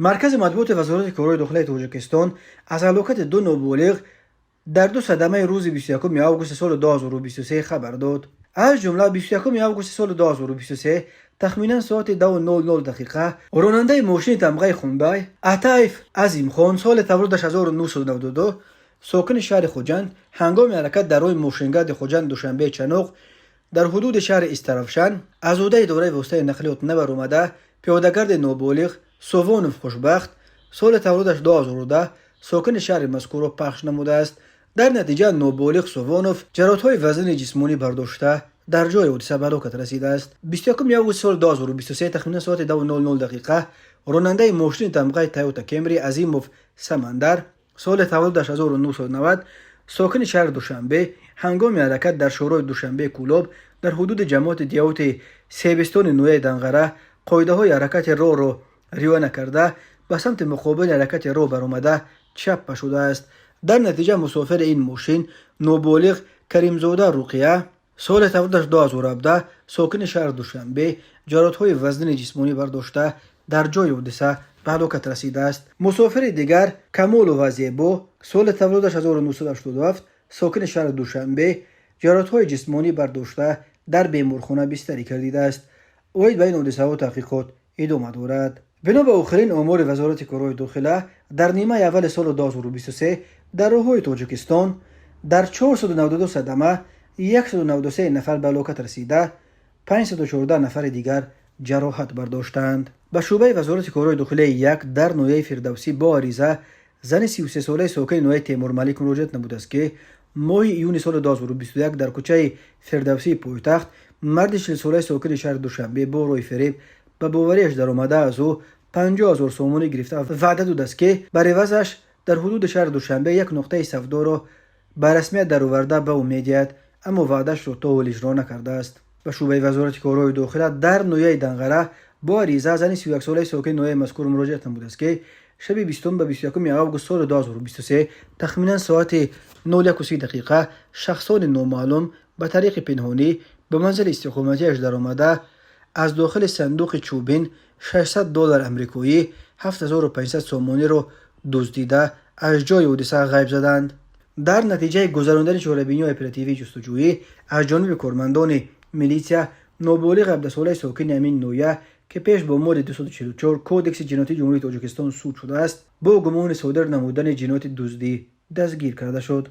مرکز مطبوعات وزارت کارهای داخلی تاجیکستان از هلاکت دو نابالغ در دو صدمه روز 21 آگوست سال 2023 خبر داد. از جمله 21 آگوست سال 2023 تخمینا ساعت 2:00 دقیقه راننده ماشین تمغه خونبای عطیف عظیم خان سال تولدش 1992 ساکن شهر خوجند هنگام حرکت در راه ماشینگرد خوجند دوشنبه چنوق در حدود شهر استرافشن از عهده اداره واسطه نقلیات نبر آمده پیادهگرد نابالغ سووانوف خوشبخت سال تولدش 2010 ساکن شهر مذکور را پخش نموده است. در نتیجه نابالغ سووانوف جراحت‌های وزن جسمانی برداشته در جای حادثه به هلاکت رسیده است. 21 آگوست سال 2023 تخمینا ساعت 2:00 دقیقه راننده ماشین تمغه تویوتا کمری عظیموف سمندر سال تولدش 1990 ساکن شهر دوشنبه هنگام حرکت در شورای دوشنبه کولاب در حدود جماعت دیوت سیبستان نوی دنغره قاعده های حرکت راه را رعایت نکرده به سمت مقابل حرکت راه برآمده چپ شده است. در نتیجه مسافر این ماشین نابالغ کریمزاده رقیه سال تولدش 2017 ساکن شهر دوشنبه جراحت‌های وزن جسمانی برداشته در جای حادثه به هلاکت رسیده است. مسافر دیگر کمال وزیبو سال تولدش 1987 ساکن شهر دوشنبه جراحت‌های جسمانی برداشته در بیمارخانه بستری گردیده است. اوید به این حادثه و تحقیقات ادامه دارد. بنا به آخرین آمار وزارت کارهای داخلی در نیمه اول سال 2023 در راه‌های تاجیکستان در 492 صدمه 193 نفر به هلاکت رسیده 514 نفر دیگر جراحت برداشتند. به شعبه وزارت کارهای داخلی یک در نویه فردوسی با عریضه زن 33 ساله ساکن نویه تیمور ملیک مراجعت نموده است که ماه ایون سال 2021 در کوچه فردوسی پایتخت مرد 40 ساله ساکن شهر دوشنبه با روی فریب به باوریش در آمده از او 50,000 سومانی گرفته وعده داده است که بر عوضش در حدود شهر دوشنبه یک نقطه سودا را به رسمیت درآورده به امید اما وعده‌اش را تا حال اجرا نکرده است. و شعبه وزارت کارهای داخلی در نویه دنغره با عریضه زن 31 ساله ساکن نویه مذکور مراجعت نموده است که شب 20 به 21 آگوست سال 2023 تخمینا ساعت 0:30 دقیقه شخصان نامعلوم به طریق پنهانی به منزل استقامتیش در آمده از داخل صندوق چوبین $600 امریکایی 7500 سومانی را دزدیده از جای حادثه غیب زدند. در نتیجه گذراندن چاره‌بینی اپراتیوی جستجویی از جانب کارمندان میلیسیا نابالغ 17 ساله ساکن امین نویه که پیش با ماده 244 کودکس جنایتی جمهوری تاجیکستان سود شده است با گمان صادر نمودن جنایت دزدی دستگیر کرده شد.